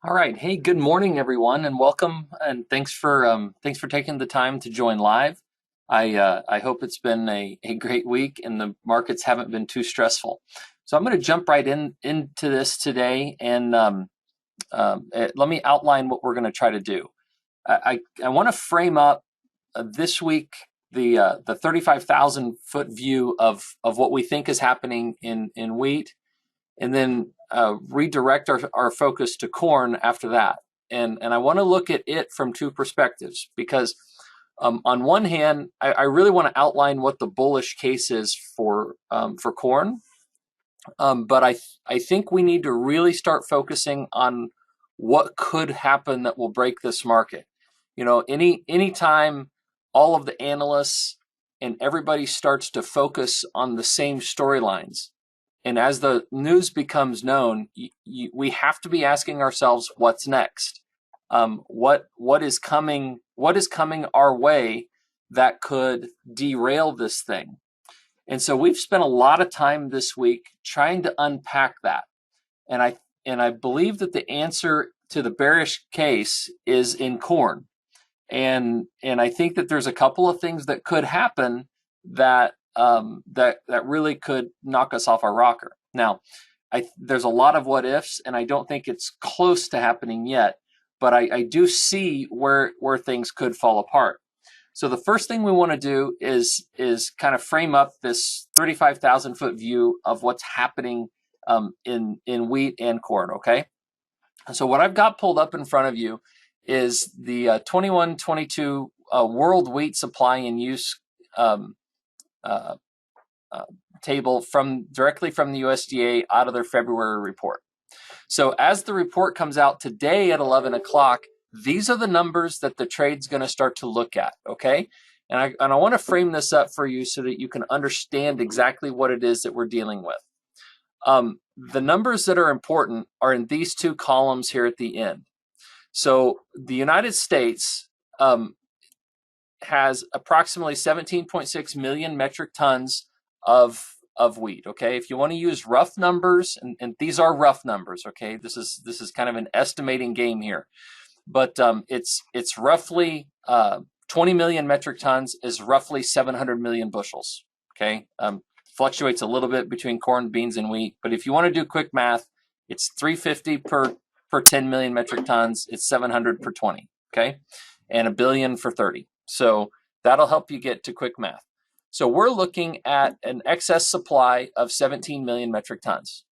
All right. Hey, good morning, everyone, and welcome. And thanks for taking the time to join live. I hope it's been a great week and the markets haven't been too stressful. So I'm going to jump right into this today, and let me outline what we're going to try to do. I want to frame up this week the 35,000 foot view of what we think is happening in wheat, and then redirect our focus to corn after that. And I want to look at it from two perspectives because on one hand, I really want to outline what the bullish case is for corn, but I think we need to really start focusing on what could happen that will break this market. You know, anytime all of the analysts and everybody starts to focus on the same storylines, and as the news becomes known, we have to be asking ourselves, what's next? What is coming? What is coming our way that could derail this thing? And so we've spent a lot of time this week trying to unpack that. And I believe that the answer to the bearish case is in corn. And I think that there's a couple of things that could happen that really could knock us off our rocker. Now, there's a lot of what ifs, and I don't think it's close to happening yet, but I do see where things could fall apart. So the first thing we want to do is kind of frame up this 35,000 foot view of what's happening in wheat and corn. Okay, so what I've got pulled up in front of you is the 21-22 world wheat supply and use uh, table directly from the USDA out of their February report. So as the report comes out today at 11 o'clock, these are the numbers that the trade's going to start to look at, okay? And I want to frame this up for you so that you can understand exactly what it is that we're dealing with. The numbers that are important are in these two columns here at the end. So the United States has approximately 17.6 million metric tons of wheat. Okay, if you want to use rough numbers, and these are rough numbers. Okay, this is kind of an estimating game here, but it's roughly 20 million metric tons is roughly 700 million bushels. Okay, fluctuates a little bit between corn, beans, and wheat, but if you want to do quick math, it's 350 per 10 million metric tons. It's 700 per 20. Okay, and a billion for 30. So that'll help you get to quick math. So we're looking at an excess supply of 17 million metric tons.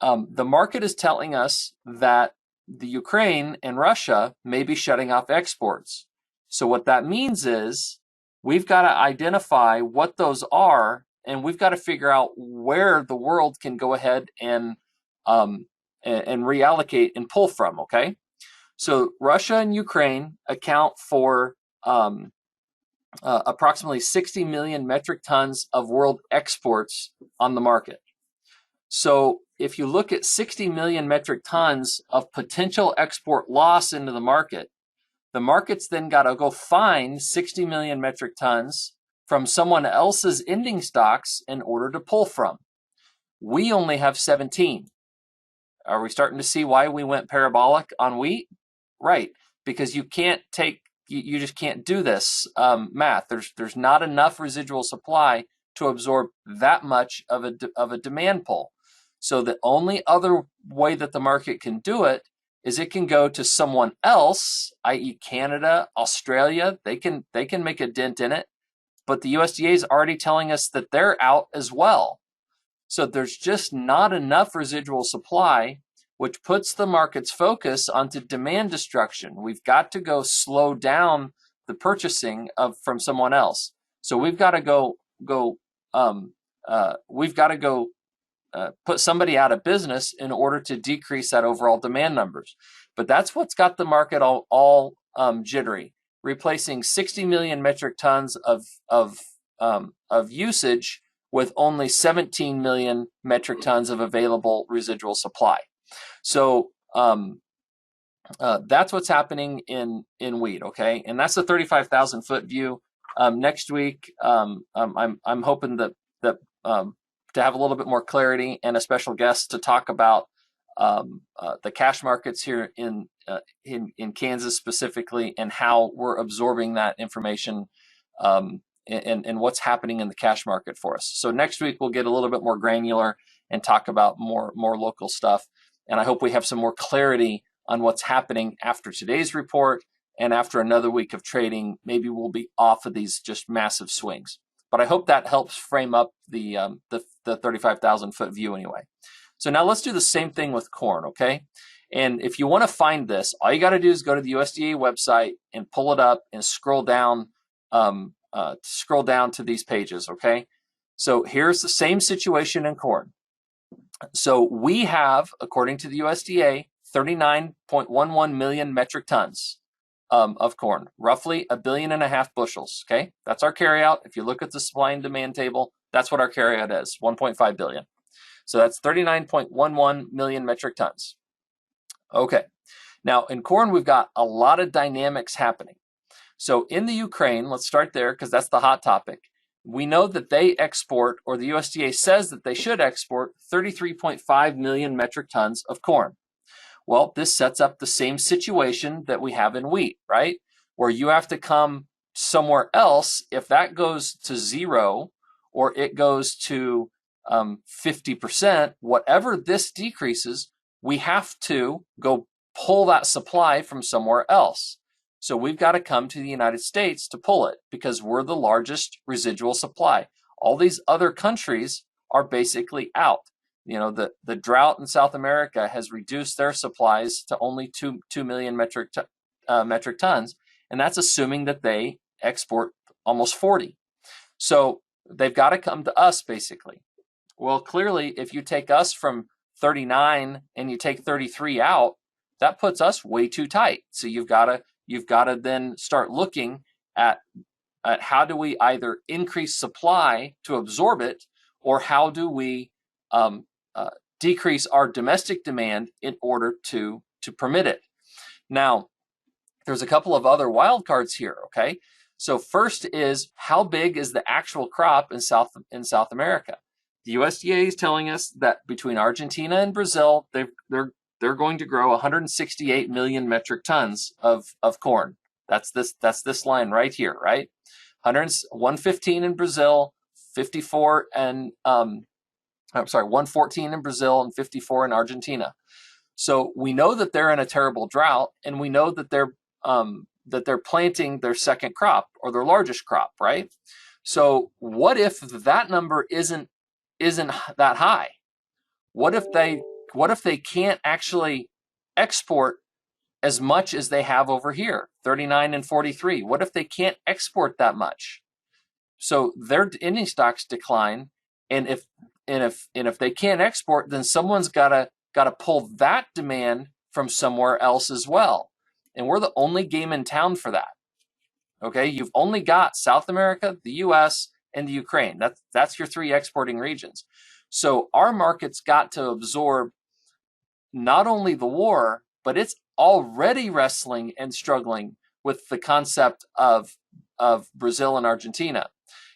The market is telling us that the Ukraine and Russia may be shutting off exports. So what that means is we've got to identify what those are, and we've got to figure out where the world can go ahead and reallocate and pull from. Okay, so Russia and Ukraine account for approximately 60 million metric tons of world exports on the market. So if you look at 60 million metric tons of potential export loss into the market's then got to go find 60 million metric tons from someone else's ending stocks in order to pull from. We only have 17. Are we starting to see why we went parabolic on wheat? Right, because you just can't do this math. There's not enough residual supply to absorb that much of a demand pull. So the only other way that the market can do it is it can go to someone else, i.e. Canada, Australia. They can make a dent in it, but the USDA is already telling us that they're out as well. So there's just not enough residual supply, which puts the market's focus onto demand destruction. We've got to go slow down the purchasing from someone else. So we've got to put somebody out of business in order to decrease that overall demand numbers. But that's what's got the market all jittery, replacing 60 million metric tons of usage with only 17 million metric tons of available residual supply. So that's what's happening in wheat, okay? And that's the 35,000 foot view. Next week, I'm hoping that to have a little bit more clarity and a special guest to talk about the cash markets here in Kansas specifically, and how we're absorbing that information, and what's happening in the cash market for us. So next week we'll get a little bit more granular and talk about more local stuff. And I hope we have some more clarity on what's happening after today's report and after another week of trading. Maybe we'll be off of these just massive swings. But I hope that helps frame up the 35,000 foot view anyway. So now let's do the same thing with corn, okay? And if you want to find this, all you got to do is go to the USDA website and pull it up and scroll down to these pages, okay? So here's the same situation in corn. So we have, according to the USDA, 39.11 million metric tons of corn, roughly 1.5 billion bushels, okay? That's our carryout. If you look at the supply and demand table, that's what our carryout is, 1.5 billion. So that's 39.11 million metric tons. Okay, now in corn, we've got a lot of dynamics happening. So in the Ukraine, let's start there because that's the hot topic. We know that they export, or the USDA says that they should export 33.5 million metric tons of corn. Well, this sets up the same situation that we have in wheat, right? Where you have to come somewhere else. If that goes to zero or it goes to 50%, whatever this decreases, we have to go pull that supply from somewhere else. So we've got to come to the United States to pull it because we're the largest residual supply. All these other countries are basically out. You know, the drought in South America has reduced their supplies to only 2 million metric tons, and that's assuming that they export almost 40. So they've got to come to us basically. Well, clearly, if you take us from 39 and you take 33 out, that puts us way too tight. So you've got to then start looking at how do we either increase supply to absorb it, or how do we decrease our domestic demand in order to permit it. Now, there's a couple of other wild cards here, okay? So first is, how big is the actual crop in South America? The USDA is telling us that between Argentina and Brazil, they're going to grow 168 million metric tons of corn. That's this line right here, right? 115 in Brazil, 54 and 114 in Brazil and 54 in Argentina. So we know that they're in a terrible drought, and we know that they're planting their second crop, or their largest crop, right? So what if that number isn't that high? What if they can't actually export as much as they have over here, 39 and 43? What if they can't export that much? So their ending stocks decline, and if they can't export, then someone's got to pull that demand from somewhere else as well. And we're the only game in town for that. Okay, you've only got South America, the US, and the Ukraine. That's your three exporting regions. So our market's got to absorb not only the war, but it's already wrestling and struggling with the concept of Brazil and Argentina.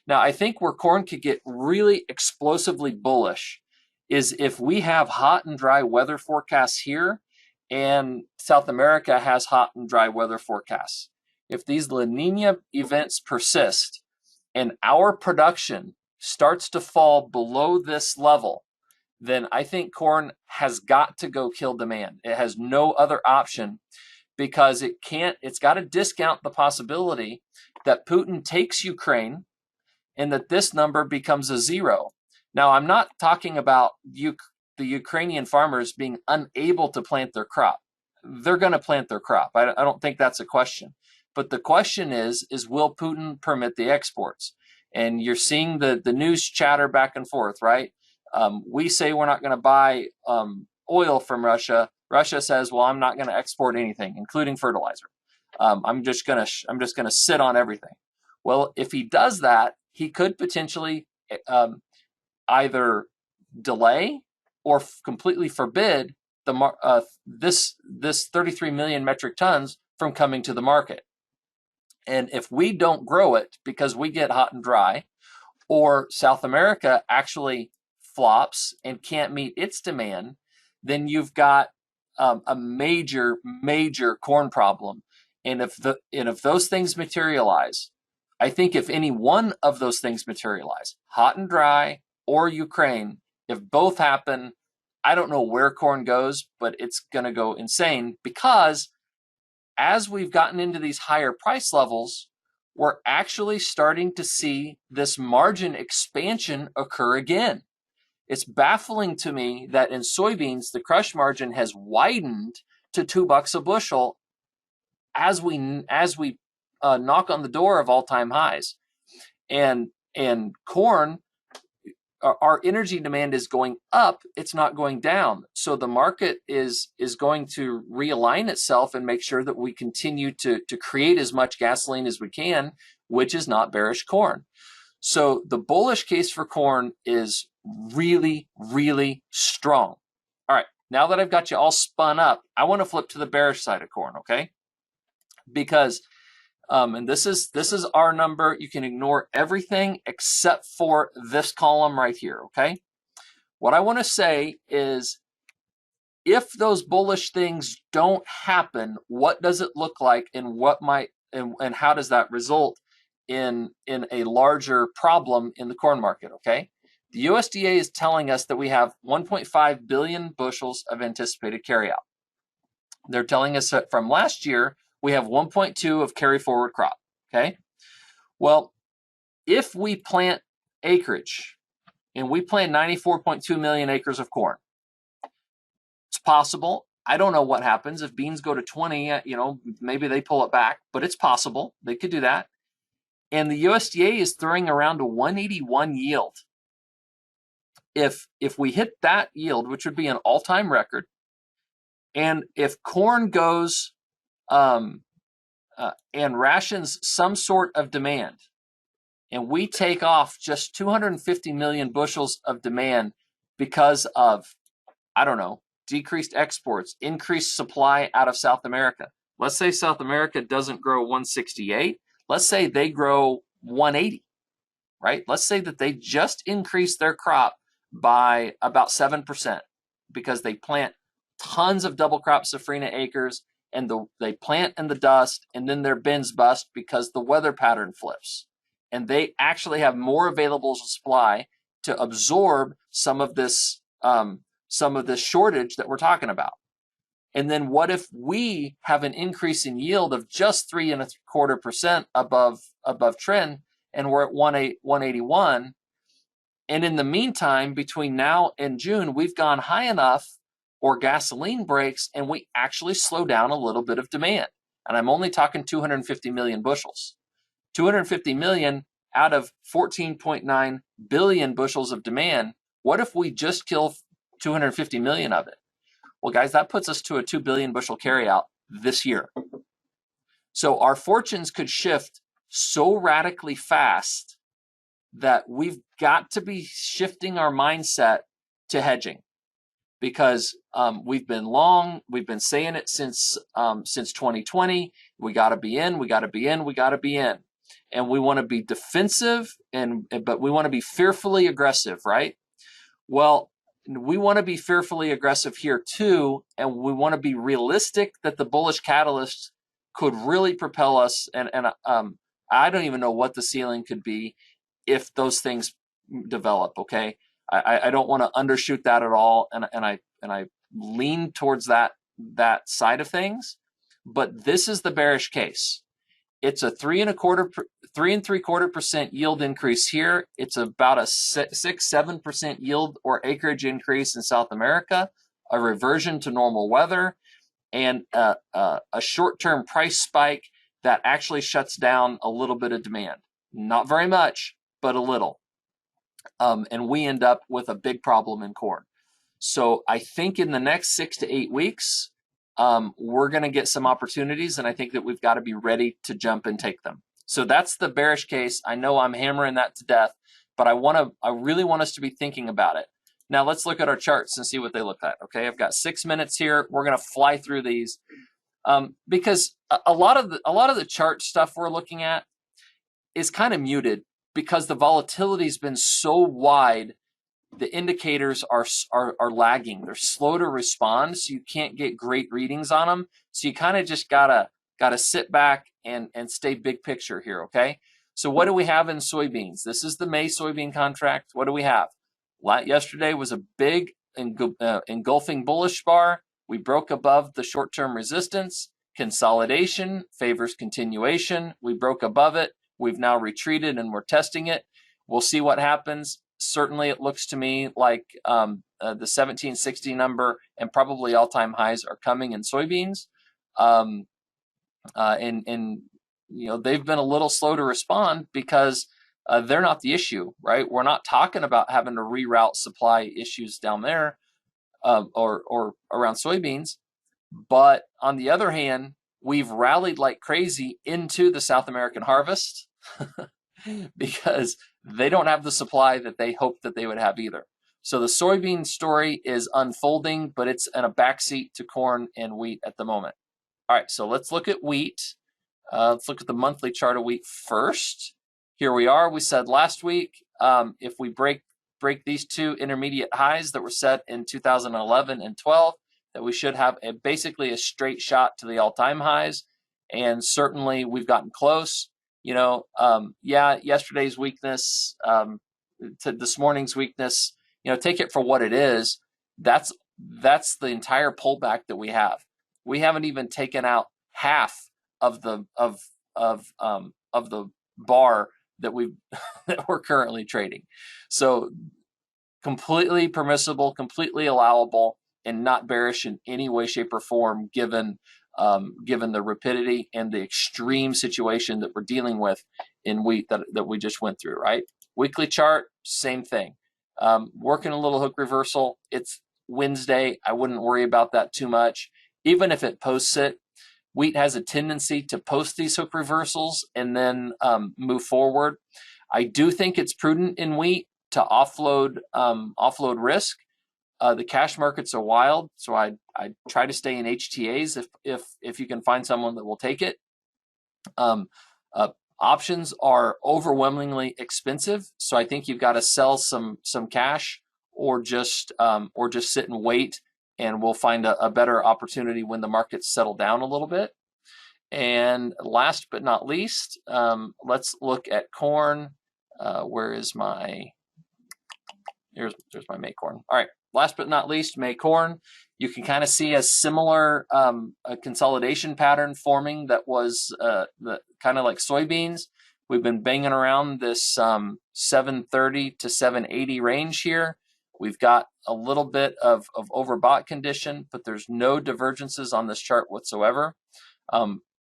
Now, I think where corn could get really explosively bullish is if we have hot and dry weather forecasts here, and South America has hot and dry weather forecasts. If these La Nina events persist and our production starts to fall below this level, then I think corn has got to go kill demand. It has no other option, because it's got to discount the possibility that Putin takes Ukraine and that this number becomes a zero. Now, I'm not talking about the Ukrainian farmers being unable to plant their crop. They're going to plant their crop. I don't think that's a question. But the question is will Putin permit the exports? And you're seeing the news chatter back and forth, right? We say we're not going to buy oil from Russia. Russia says, well, I'm not going to export anything, including fertilizer. I'm just going to sit on everything. Well, if he does that, he could potentially either delay or completely forbid this 33 million metric tons from coming to the market. And if we don't grow it because we get hot and dry, or South America actually flops and can't meet its demand, then you've got a major corn problem. And if those things materialize, I think if any one of those things materialize, hot and dry or Ukraine, if both happen, I don't know where corn goes, but it's going to go insane, because as we've gotten into these higher price levels, we're actually starting to see this margin expansion occur again. It's baffling to me that in soybeans, the crush margin has widened to $2 a bushel as we knock on the door of all-time highs. And corn, our energy demand is going up, it's not going down. So the market is going to realign itself and make sure that we continue to create as much gasoline as we can, which is not bearish corn. So the bullish case for corn is really, really strong. All right, now that I've got you all spun up, I want to flip to the bearish side of corn, okay? Because and this is our number. You can ignore everything except for this column right here, okay? What I want to say is, if those bullish things don't happen, what does it look like, and what might and how does that result in a larger problem in the corn market, okay? The USDA is telling us that we have 1.5 billion bushels of anticipated carryout. They're telling us that from last year, we have 1.2 of carry forward crop, okay? Well, if we plant acreage, and we plant 94.2 million acres of corn, it's possible. I don't know what happens if beans go to 20, maybe they pull it back, but it's possible. They could do that. And the USDA is throwing around a 181 yield. If we hit that yield, which would be an all-time record, and if corn goes and rations some sort of demand, and we take off just 250 million bushels of demand because of, I don't know, decreased exports, increased supply out of South America. Let's say South America doesn't grow 168. Let's say they grow 180, right? Let's say that they just increase their crop by about 7% because they plant tons of double crop safrinha acres, and they plant in the dust, and then their bins bust because the weather pattern flips. And they actually have more available supply to absorb some of this shortage that we're talking about. And then what if we have an increase in yield of just 3.25% above trend, and we're at 181? And in the meantime, between now and June, we've gone high enough, or gasoline breaks, and we actually slow down a little bit of demand. And I'm only talking 250 million bushels. 250 million out of 14.9 billion bushels of demand. What if we just kill 250 million of it? Well, guys, that puts us to a 2 billion bushel carryout this year. So our fortunes could shift so radically fast that we've got to be shifting our mindset to hedging, because we've been long, we've been saying it since 2020. We got to be in, we got to be in, we got to be in, and we want to be defensive, but we want to be fearfully aggressive, right? Well, we want to be fearfully aggressive here too, and we want to be realistic that the bullish catalyst could really propel us. And I don't even know what the ceiling could be if those things develop. Okay, I don't want to undershoot that at all, and I lean towards that side of things. But this is the bearish case. It's a 3.75% yield increase here. It's about a 6-7% yield or acreage increase in South America, a reversion to normal weather, and a short-term price spike that actually shuts down a little bit of demand. Not very much, but a little. And we end up with a big problem in corn. So I think in the next 6 to 8 weeks, we're going to get some opportunities, and I think that we've got to be ready to jump and take them. So that's the bearish case. I know I'm hammering that to death, but I really want us to be thinking about it. Now let's look at our charts and see what they look like. Okay, I've got 6 minutes here. We're going to fly through these because a lot of the chart stuff we're looking at is kind of muted because the volatility has been so wide the indicators are lagging. They're slow to respond, so you can't get great readings on them. So you kind of just gotta sit back and stay big picture here, okay? So what do we have in soybeans? This is the May soybean contract. What do we have? Yesterday was a big engulfing bullish bar. We broke above the short-term resistance. Consolidation favors continuation. We broke above it. We've now retreated and we're testing it. We'll see what happens. Certainly, it looks to me like the 1760 number and probably all-time highs are coming in soybeans. And you know, they've been a little slow to respond because they're not the issue, right? We're not talking about having to reroute supply issues down there or around soybeans. But on the other hand, we've rallied like crazy into the South American harvest because they don't have the supply that they hoped that they would have either. So the soybean story is unfolding, but it's in a backseat to corn and wheat at the moment. All right, so let's look at wheat. Let's look at the monthly chart of wheat first. Here we are. We said last week, if we break these two intermediate highs that were set in 2011 and 12, that we should have basically a straight shot to the all-time highs. And certainly we've gotten close. You know, yeah, yesterday's weakness to this morning's weakness, you know, take it for what it is. That's the entire pullback that we have. We haven't even taken out half of the bar that that we're currently trading. So completely permissible, completely allowable, and not bearish in any way, shape, or form, given the rapidity and the extreme situation that we're dealing with in wheat that we just went through, right? Weekly chart, same thing. Working a little hook reversal. It's Wednesday. I wouldn't worry about that too much. Even if it posts it, wheat has a tendency to post these hook reversals and then move forward. I do think it's prudent in wheat to offload risk. The cash markets are wild, so I try to stay in HTAs if you can find someone that will take it. Options are overwhelmingly expensive, so I think you've got to sell some cash or just sit and wait, and we'll find a better opportunity when the markets settle down a little bit. And last but not least, let's look at corn. Where is my? There's my May corn. All right. Last but not least, May corn. You can kind of see a similar a consolidation pattern forming that was kind of like soybeans. We've been banging around this 730 to 780 range here. We've got a little bit of overbought condition, but there's no divergences on this chart whatsoever.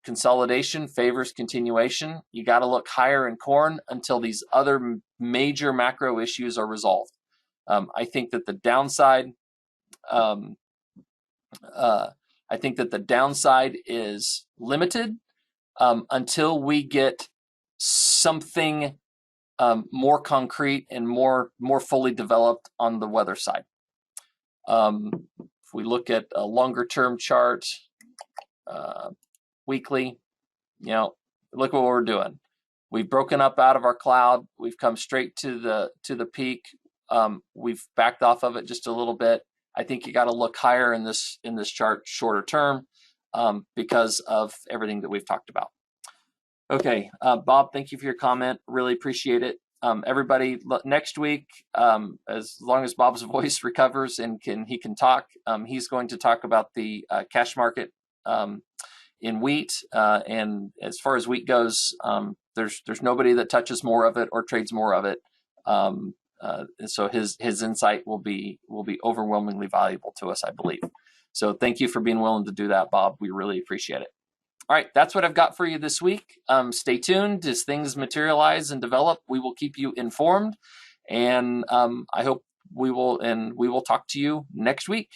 Consolidation favors continuation. You got to look higher in corn until these other major macro issues are resolved. I think that the downside is limited until we get something more concrete and more fully developed on the weather side. If we look at a longer term chart, weekly, you know, look what we're doing. We've broken up out of our cloud. We've come straight to the peak. We've backed off of it just a little bit. I think you got to look higher in this chart shorter term because of everything that we've talked about. Okay, Bob, thank you for your comment. Really appreciate it. Everybody, next week, as long as Bob's voice recovers and he can talk, he's going to talk about the cash market in wheat. And as far as wheat goes, there's nobody that touches more of it or trades more of it. So his insight will be overwhelmingly valuable to us, I believe. So thank you for being willing to do that, Bob. We really appreciate it. All right, that's what I've got for you this week. Stay tuned as things materialize and develop. We will keep you informed, and I hope we will talk to you next week.